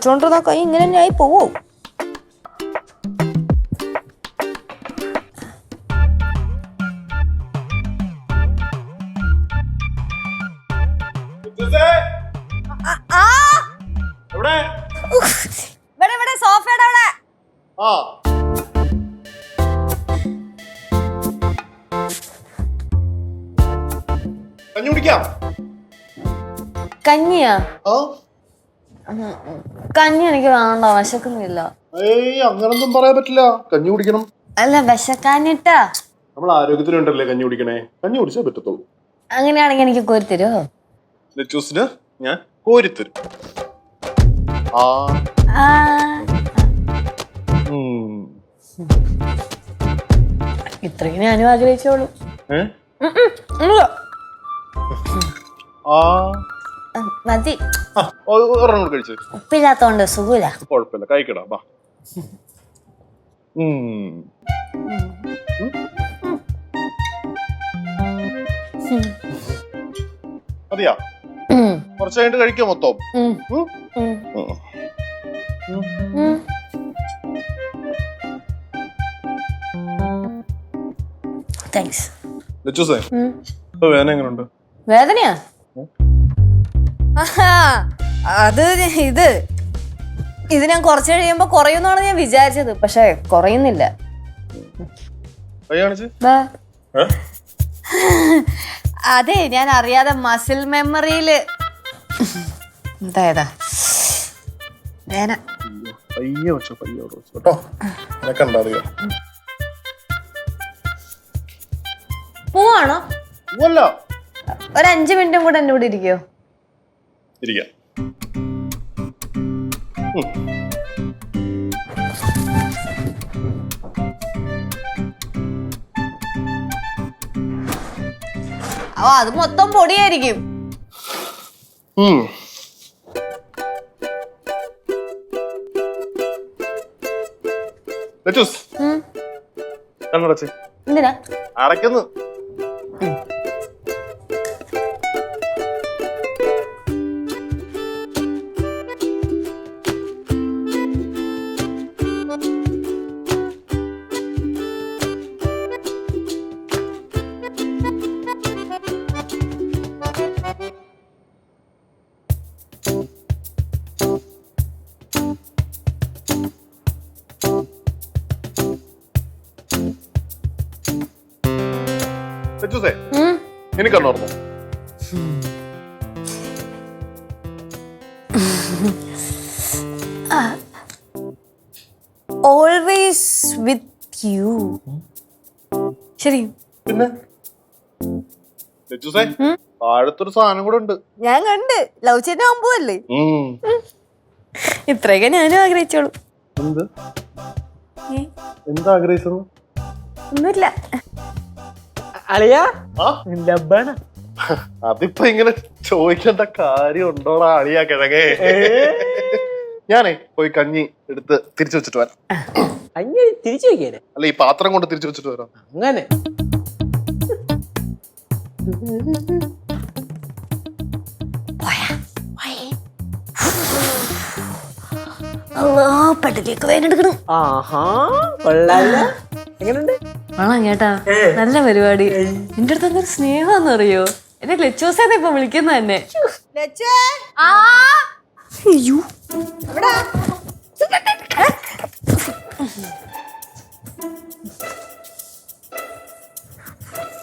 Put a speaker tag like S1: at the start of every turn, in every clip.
S1: പിടിച്ചോണ്ടിരുന്ന കൈ ഇങ്ങനെ തന്നെ ആയി പോവോ? സോഫയുടെ അവിടെ.
S2: കഞ്ഞി കുടിക്കാം.
S1: കഞ്ഞിയാ? കഞ്ഞി എനിക്ക് വേണ്ട, വിശക്കുന്നില്ല.
S2: അങ്ങനൊന്നും പറയാൻ പറ്റില്ല, കഞ്ഞി കുടിക്കണം.
S1: അല്ല വിശക്കാനിട്ടാ.
S2: നമ്മൾ ആരോഗ്യത്തിനുണ്ടല്ലേ കഞ്ഞി കുടിക്കണേ, കഞ്ഞി കുടിച്ചാൽ പറ്റത്തുള്ളൂ.
S1: അങ്ങനെയാണെങ്കിൽ എനിക്ക് കോരിത്തരുമോ?
S2: ലെച്ചൂസിന് ഞാൻ കോരിത്തരും.
S1: ഇത്രയും ഞാനും ആഗ്രഹിച്ചോളൂ. മതി. ഉപ്പില്ലാത്തോണ്ട് സുഖമില്ല.
S2: കുഴപ്പമില്ല, കഴിക്കടാ. മതിയാ? കുറച്ച് കഴിഞ്ഞിട്ട് കഴിക്കാം മൊത്തം. വേദന എങ്ങനെയുണ്ട്?
S1: വേദനയാ? അത് ഇത് ഞാൻ കുറച്ച് കഴിയുമ്പോ കുറയുന്നാണ് ഞാൻ വിചാരിച്ചത്, പക്ഷെ കുറയുന്നില്ല. അതെ, ഞാൻ അറിയാതെ മസിൽ മെമ്മറിയില് എന്തായതാ വേന. പോവാണോ? ഒരു 5 മിനിറ്റും കൂടെ എന്റെ കൂടെ ഇരിക്കോ?
S2: ഇരിക്കാം.
S1: അത് മൊത്തം പൊടിയായിരിക്കും.
S2: എന്തിനാ അടയ്ക്കുന്നു? എനിക്കന്നോർന്നു.
S1: Always with you. ശരി.
S2: പിന്നെ താഴത്തൊരു സാധനം കൂടെ ഉണ്ട്.
S1: ഞാൻ കണ്ട്. ലവ് ചെയ്യുന്ന ആവുമ്പോല്ലേ? ഇത്രയൊക്കെ ഞാനും ആഗ്രഹിച്ചോളൂ.
S2: എന്താ ആഗ്രഹിച്ചത്?
S1: ഒന്നുമില്ല.
S2: അതിപ്പോ ഇങ്ങനെ ചോദിക്കേണ്ട കാര്യം ഉണ്ടോടാ അളിയാ കിഴങ്ങേ? ഞാനേ പോയി കഞ്ഞി എടുത്ത് തിരിച്ചു വെച്ചിട്ട് വരാം.
S3: തിരിച്ചു വെക്കാനെ?
S2: അല്ല, ഈ പാത്രം കൊണ്ട് തിരിച്ചു വെച്ചിട്ട് വരാം.
S3: അങ്ങനെ
S1: പെട്ടിലേക്ക് വേനെടുക്കണം.
S3: എങ്ങനെയുണ്ട്?
S1: ആണോ ചേട്ടാ? നല്ല പരിപാടി. എന്റെ അടുത്ത് എന്തൊരു സ്നേഹമാണെന്ന് അറിയോ? എന്നെ ലെച്ചോസേന്ന് ഇപ്പൊ വിളിക്കുന്ന തന്നെ.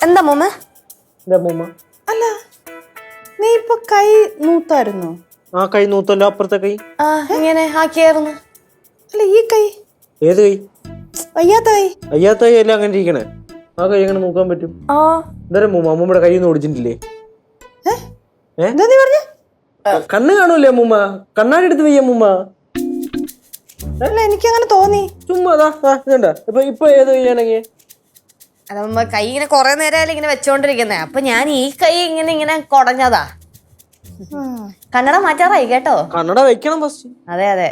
S1: എന്താ മോമ?
S4: അല്ല, നീ ഇപ്പൊ കൈ നൂത്തായിരുന്നു?
S3: ആ കൈ നൂത്തല്ലോ, അപ്പുറത്തെ കൈ
S1: ഇങ്ങനെ ആക്കിയായിരുന്നു.
S4: അല്ല, ഈ കൈ
S3: ഏത് കൈ?
S4: വയ്യാത്ത കൈ.
S3: വയ്യാത്ത കൈ അല്ല അങ്ങനെ ഇരിക്കണേ. ആ കൈ എങ്ങനെ നോക്കാൻ പറ്റും? എന്തായാലും മൂമ്മ അമ്മൂമ്മയുടെ കൈ ഒന്നും ഓടിച്ചിട്ടില്ലേ? കണ്ണ് കാണൂല്ലേ അമ്മൂമ്മ? കണ്ണാടി എടുത്ത് വയ്യ അമ്മൂമ്മ.
S4: അല്ല, എനിക്കങ്ങനെ തോന്നി.
S3: ചുമ്മാ ഇപ്പൊ ഏത് കൈയാണെങ്കിൽ
S1: അതമ്മ കൈ ഇങ്ങനെ കൊറേ നേരം ഇങ്ങനെ വെച്ചോണ്ടിരിക്കുന്നേ. അപ്പൊ ഞാൻ ഈ കൈ ഇങ്ങനെ കൊടഞ്ഞതാ. കണ്ണട മാറ്റാറായി കേട്ടോ.
S3: കണ്ണട വെക്കണം ഫസ്റ്റ്.
S1: അതെ അതെ.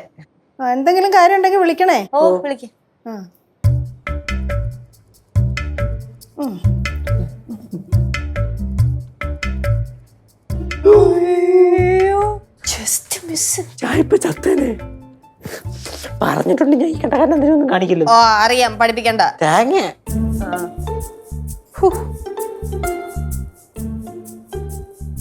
S4: എന്തെങ്കിലും കാര്യം ഉണ്ടെങ്കിൽ വിളിക്കണേ.
S1: ഓ വിളിക്ക.
S3: ചായപ്പ ചത്തേനെ. പറഞ്ഞിട്ടുണ്ട് ഞാൻ ഈ കണ്ടകാരൻ എന്തെങ്കിലും കാണിക്കില്ല.
S1: ഓ അറിയാം, പഠിപ്പിക്കണ്ട.
S3: തേങ്ങ
S1: ആ. ഹൂ.